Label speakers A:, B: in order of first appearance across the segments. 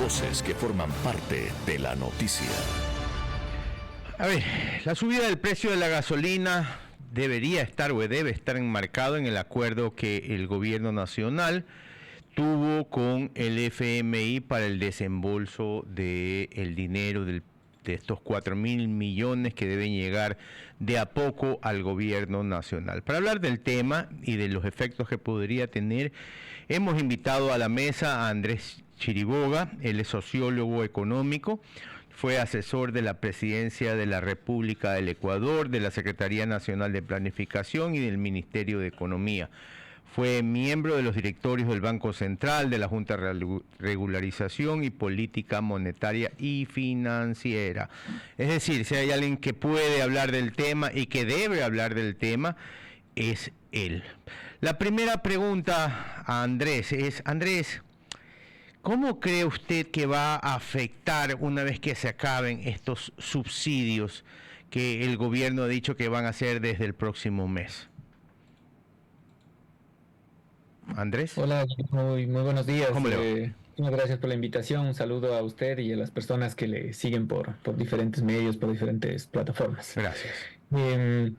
A: Voces que forman parte de la noticia.
B: A ver, la subida del precio de la gasolina debería estar o debe estar enmarcado en el acuerdo que el gobierno nacional tuvo con el FMI para el desembolso del dinero de estos 4.000 millones que deben llegar de a poco al gobierno nacional. Para hablar del tema y de los efectos que podría tener, hemos invitado a la mesa a Andrés Chiriboga. Él es sociólogo económico, fue asesor de la Presidencia de la República del Ecuador, de la Secretaría Nacional de Planificación y del Ministerio de Economía. Fue miembro de los directorios del Banco Central, de la Junta de Regularización y Política Monetaria y Financiera. Es decir, si hay alguien que puede hablar del tema y que debe hablar del tema, es él. La primera pregunta a Andrés es, Andrés, ¿cómo cree usted que va a afectar una vez que se acaben estos subsidios que el gobierno ha dicho que van a hacer desde el próximo mes? Andrés.
C: Hola, muy buenos días.
B: ¿Cómo le va?
C: Muchas gracias por la invitación. Un saludo a usted y a las personas que le siguen por diferentes medios, por diferentes plataformas.
B: Gracias.
C: Miren,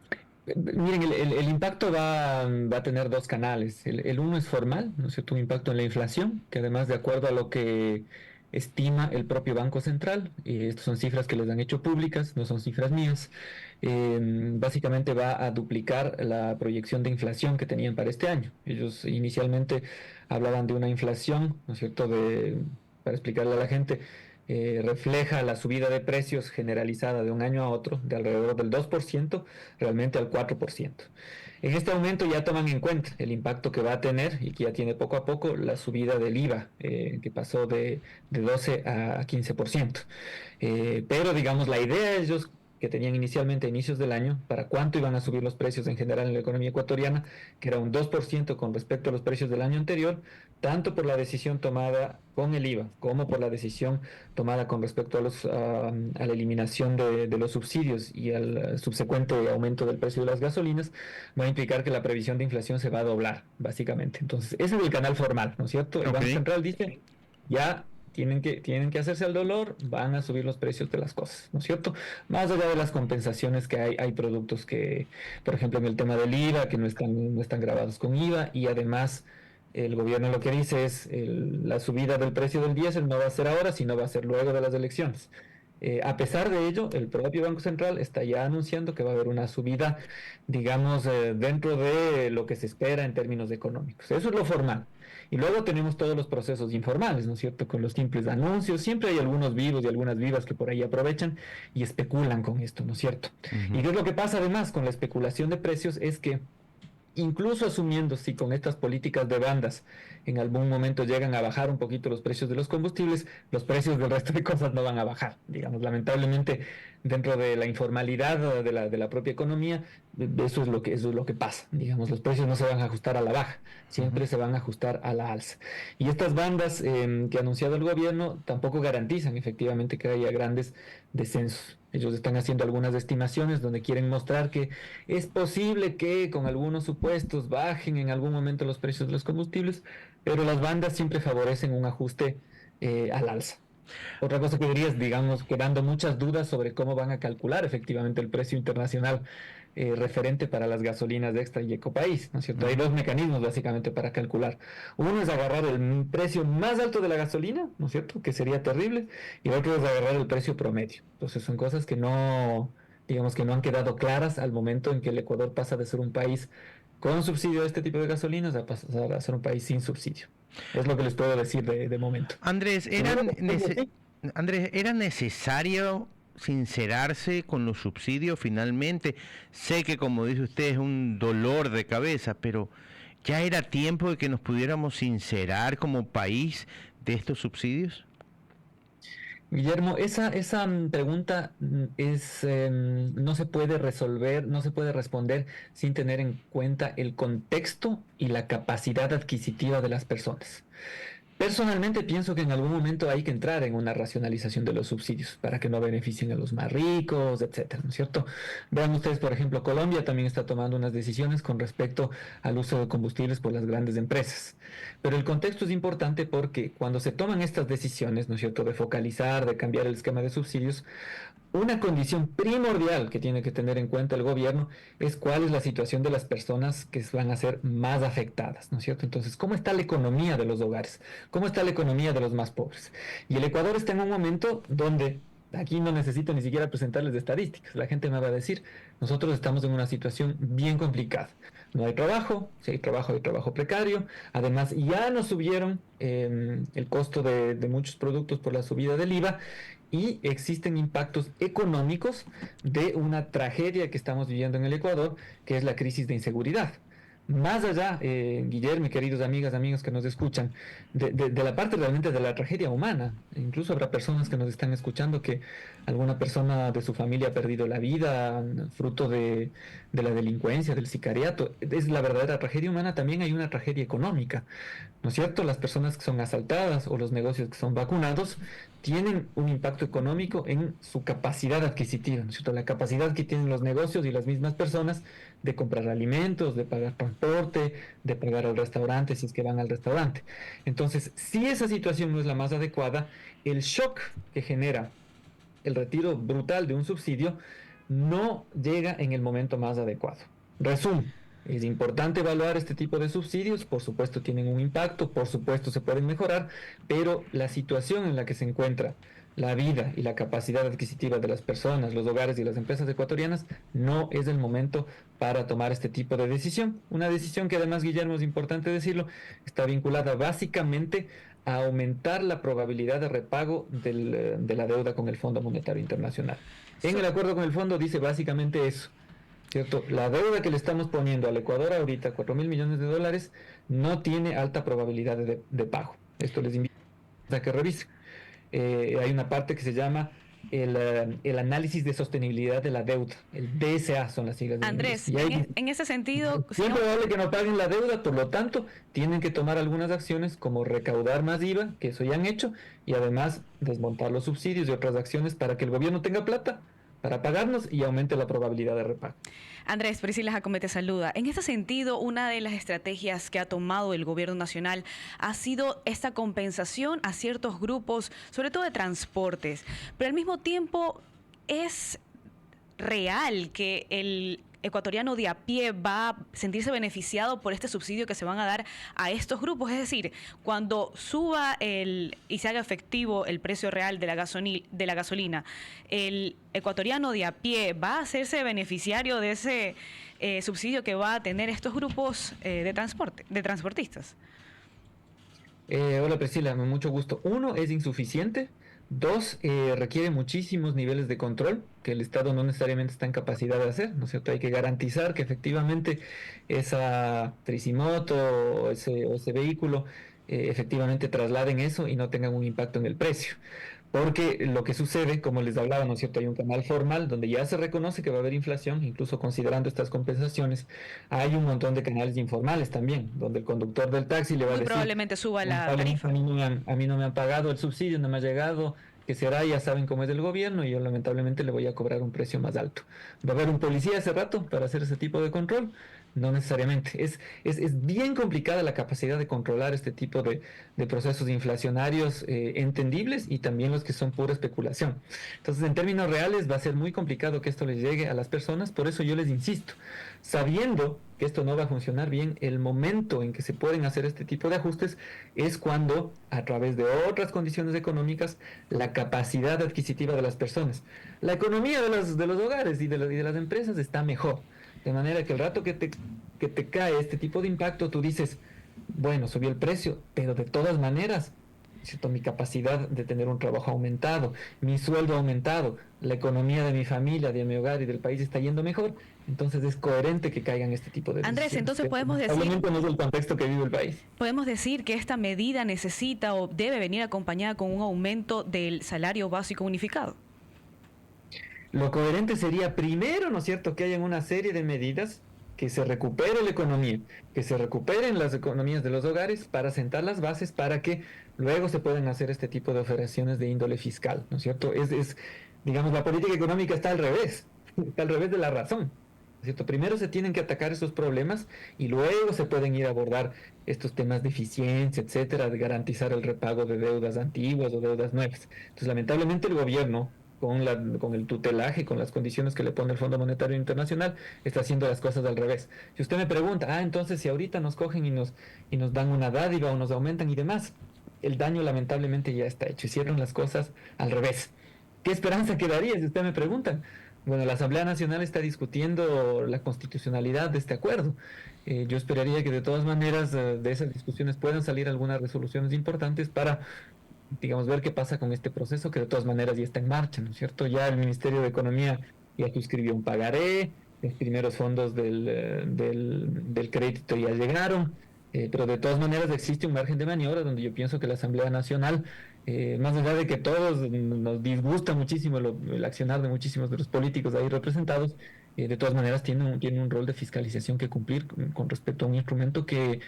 C: el impacto va a tener dos canales. El uno es formal, ¿no es cierto? Un impacto en la inflación, que además de acuerdo a lo que estima el propio Banco Central, y estas son cifras que les han hecho públicas, no son cifras mías, básicamente va a duplicar la proyección de inflación que tenían para este año. Ellos inicialmente hablaban de una inflación, ¿no es cierto?, para explicarle a la gente, refleja la subida de precios generalizada de un año a otro, de alrededor del 2%, realmente al 4%. En este aumento ya toman en cuenta el impacto que va a tener, y que ya tiene poco a poco, la subida del IVA, que pasó de 12 a 15%. Pero digamos, la idea de ellos que tenían inicialmente a inicios del año, para cuánto iban a subir los precios en general en la economía ecuatoriana, que era un 2% con respecto a los precios del año anterior, tanto por la decisión tomada con el IVA, como por la decisión tomada con respecto a la eliminación de los subsidios y al subsecuente aumento del precio de las gasolinas, va a implicar que la previsión de inflación se va a doblar, básicamente. Entonces, ese es el canal formal, ¿no es cierto? El Banco Central dice, ya tienen que hacerse al dolor, van a subir los precios de las cosas, ¿no es cierto? Más allá de las compensaciones que hay productos que, por ejemplo, en el tema del IVA, que no están grabados con IVA, y además el gobierno lo que dice es la subida del precio del diésel no va a ser ahora, sino va a ser luego de las elecciones. A pesar de ello, el propio Banco Central está ya anunciando que va a haber una subida, digamos, dentro de lo que se espera en términos económicos. Eso es lo formal. Y luego tenemos todos los procesos informales, ¿no es cierto? Con los simples anuncios. Siempre hay algunos vivos y algunas vivas que por ahí aprovechan y especulan con esto, ¿no es cierto? ¿Y qué es lo que pasa además con la especulación de precios? Es que incluso asumiendo si con estas políticas de bandas en algún momento llegan a bajar un poquito los precios de los combustibles, los precios del resto de cosas no van a bajar. Digamos, lamentablemente, dentro de la informalidad de la propia economía, eso es lo que pasa. Digamos, los precios no se van a ajustar a la baja, siempre se van a ajustar a la alza. Y estas bandas que ha anunciado el gobierno tampoco garantizan efectivamente que haya grandes descensos. Ellos están haciendo algunas estimaciones donde quieren mostrar que es posible que con algunos supuestos bajen en algún momento los precios de los combustibles, pero las bandas siempre favorecen un ajuste al alza. Otra cosa que dirías, digamos, quedando muchas dudas sobre cómo van a calcular efectivamente el precio internacional referente para las gasolinas de Extra y Ecopaís, ¿no es cierto? Hay dos mecanismos básicamente para calcular. Uno es agarrar el precio más alto de la gasolina, ¿no es cierto? Que sería terrible, y el otro es agarrar el precio promedio. Entonces son cosas que no, digamos que no han quedado claras al momento en que el Ecuador pasa de ser un país con subsidio a este tipo de gasolinas a pasar a ser un país sin subsidio. Es lo que les puedo decir de momento.
B: Andrés, ¿era necesario sincerarse con los subsidios finalmente? Sé que, como dice usted, es un dolor de cabeza, pero ¿ya era tiempo de que nos pudiéramos sincerar como país de estos subsidios?
C: Guillermo, esa pregunta no se puede resolver, no se puede responder sin tener en cuenta el contexto y la capacidad adquisitiva de las personas. Personalmente pienso que en algún momento hay que entrar en una racionalización de los subsidios para que no beneficien a los más ricos, etcétera, ¿no es cierto? Vean ustedes, por ejemplo, Colombia también está tomando unas decisiones con respecto al uso de combustibles por las grandes empresas. Pero el contexto es importante porque cuando se toman estas decisiones, ¿no es cierto?, de focalizar, de cambiar el esquema de subsidios, una condición primordial que tiene que tener en cuenta el gobierno es cuál es la situación de las personas que van a ser más afectadas, ¿no es cierto? Entonces, ¿cómo está la economía de los hogares? ¿Cómo está la economía de los más pobres? Y el Ecuador está en un momento donde aquí no necesito ni siquiera presentarles estadísticas. La gente me va a decir, nosotros estamos en una situación bien complicada. No hay trabajo, si hay trabajo precario. Además, ya nos subieron el costo de muchos productos por la subida del IVA y existen impactos económicos de una tragedia que estamos viviendo en el Ecuador, que es la crisis de inseguridad. Más allá, Guillermo, queridos amigas, amigos que nos escuchan, de la parte realmente de la tragedia humana, incluso habrá personas que nos están escuchando que alguna persona de su familia ha perdido la vida, fruto de la delincuencia, del sicariato. Es la verdadera tragedia humana, también hay una tragedia económica, ¿no es cierto? Las personas que son asaltadas o los negocios que son vacunados tienen un impacto económico en su capacidad adquisitiva, ¿no es cierto? La capacidad que tienen los negocios y las mismas personas de comprar alimentos, de pagar transporte, de pagar al restaurante si es que van al restaurante. Entonces, si esa situación no es la más adecuada, el shock que genera el retiro brutal de un subsidio no llega en el momento más adecuado. Resumen. Es importante evaluar este tipo de subsidios, por supuesto tienen un impacto, por supuesto se pueden mejorar, pero la situación en la que se encuentra la vida y la capacidad adquisitiva de las personas, los hogares y las empresas ecuatorianas, no es el momento para tomar este tipo de decisión. Una decisión que además, Guillermo, es importante decirlo, está vinculada básicamente a aumentar la probabilidad de repago de la deuda con el Fondo Monetario Internacional. En el acuerdo con el fondo dice básicamente eso. ¿Cierto? La deuda que le estamos poniendo al Ecuador ahorita, 4.000 millones de dólares, no tiene alta probabilidad de pago. Esto les invito a que revisen. Hay una parte que se llama el análisis de sostenibilidad de la deuda, el DSA son las siglas.
D: Andrés, en ese sentido...
C: Es probable que no paguen la deuda, por lo tanto, tienen que tomar algunas acciones como recaudar más IVA, que eso ya han hecho, y además desmontar los subsidios y otras acciones para que el gobierno tenga plata para pagarnos y aumente la probabilidad de repago.
D: Andrés, Priscila Jacome te saluda. En este sentido, una de las estrategias que ha tomado el gobierno nacional ha sido esta compensación a ciertos grupos, sobre todo de transportes, pero al mismo tiempo es real que el ecuatoriano de a pie va a sentirse beneficiado por este subsidio que se van a dar a estos grupos. Es decir, cuando suba y se haga efectivo el precio real de la gasolina, el ecuatoriano de a pie va a hacerse beneficiario de ese subsidio que va a tener estos grupos de transportistas.
C: Hola Priscila, mucho gusto. Uno, es insuficiente. Dos, requiere muchísimos niveles de control que el Estado no necesariamente está en capacidad de hacer, ¿no es cierto? Hay que garantizar que efectivamente esa tricimoto o ese vehículo efectivamente trasladen eso y no tengan un impacto en el precio. Porque lo que sucede, como les hablaba, ¿no es cierto? Hay un canal formal donde ya se reconoce que va a haber inflación, incluso considerando estas compensaciones. Hay un montón de canales informales también, donde el conductor del taxi le va a decir...
D: Muy probablemente suba la tarifa.
C: A mí no me han pagado el subsidio, no me ha llegado, que será, ya saben cómo es del gobierno, y yo lamentablemente le voy a cobrar un precio más alto. ¿Va a haber un policía hace rato para hacer ese tipo de control? No necesariamente. Es bien complicada la capacidad de controlar este tipo de procesos inflacionarios entendibles y también los que son pura especulación. Entonces, en términos reales, va a ser muy complicado que esto les llegue a las personas. Por eso yo les insisto, sabiendo que esto no va a funcionar bien, el momento en que se pueden hacer este tipo de ajustes es cuando, a través de otras condiciones económicas, la capacidad adquisitiva de las personas, la economía de los hogares y de las empresas está mejor. De manera que el rato que te cae este tipo de impacto, tú dices, bueno, subió el precio, pero de todas maneras, ¿cierto? Mi capacidad de tener un trabajo ha aumentado, mi sueldo ha aumentado, la economía de mi familia, de mi hogar y del país está yendo mejor, entonces es coherente que caigan este tipo de
D: Andrés,
C: decisiones.
D: entonces podemos decir...
C: Obviamente no es el contexto que vive el país.
D: Podemos decir que esta medida necesita o debe venir acompañada con un aumento del salario básico unificado.
C: Lo coherente sería primero, ¿no es cierto?, que hayan una serie de medidas que se recupere la economía, que se recuperen las economías de los hogares para sentar las bases para que luego se pueden hacer este tipo de operaciones de índole fiscal, ¿no es cierto? Digamos, la política económica está al revés, está al revés de la razón, ¿no es cierto? Primero se tienen que atacar esos problemas y luego se pueden ir a abordar estos temas de eficiencia, etcétera, de garantizar el repago de deudas antiguas o deudas nuevas. Entonces, lamentablemente el gobierno, con el tutelaje, con las condiciones que le pone el Fondo Monetario Internacional, está haciendo las cosas al revés. Si usted me pregunta, entonces si ahorita nos cogen y nos dan una dádiva o nos aumentan y demás, el daño lamentablemente ya está hecho. Hicieron las cosas al revés. ¿Qué esperanza quedaría si usted me pregunta? Bueno, la Asamblea Nacional está discutiendo la constitucionalidad de este acuerdo. Yo esperaría que de todas maneras de esas discusiones puedan salir algunas resoluciones importantes para, digamos, ver qué pasa con este proceso que de todas maneras ya está en marcha, ¿no es cierto? Ya el Ministerio de Economía ya suscribió un pagaré, los primeros fondos del crédito ya llegaron, pero de todas maneras existe un margen de maniobra donde yo pienso que la Asamblea Nacional, más allá de que todos nos disgusta muchísimo el accionar de muchísimos de los políticos ahí representados, de todas maneras tiene un rol de fiscalización que cumplir con respecto a un instrumento que,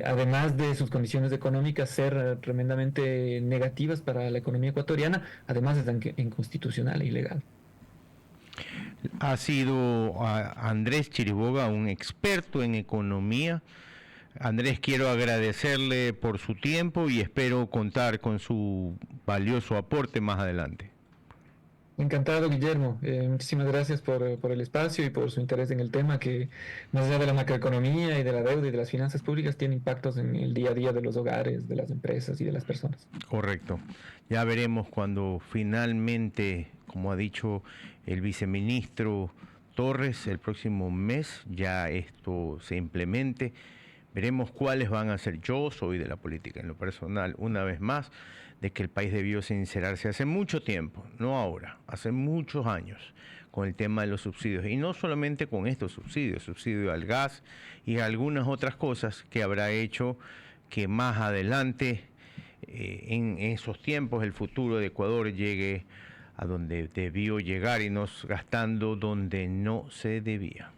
C: además de sus condiciones económicas ser tremendamente negativas para la economía ecuatoriana, además es inconstitucional e ilegal.
B: Ha sido Andrés Chiriboga un experto en economía. Andrés, quiero agradecerle por su tiempo y espero contar con su valioso aporte más adelante.
C: Encantado, Guillermo. Muchísimas gracias por el espacio y por su interés en el tema que, más allá de la macroeconomía y de la deuda y de las finanzas públicas, tiene impactos en el día a día de los hogares, de las empresas y de las personas.
B: Correcto. Ya veremos cuando finalmente, como ha dicho el viceministro Torres, el próximo mes ya esto se implemente. Veremos cuáles van a ser. Yo soy de la política en lo personal, una vez más, de que el país debió sincerarse hace mucho tiempo, no ahora, hace muchos años, con el tema de los subsidios. Y no solamente con estos subsidios, subsidio al gas y algunas otras cosas que habrá hecho que más adelante, en esos tiempos, el futuro de Ecuador llegue a donde debió llegar y no gastando donde no se debía.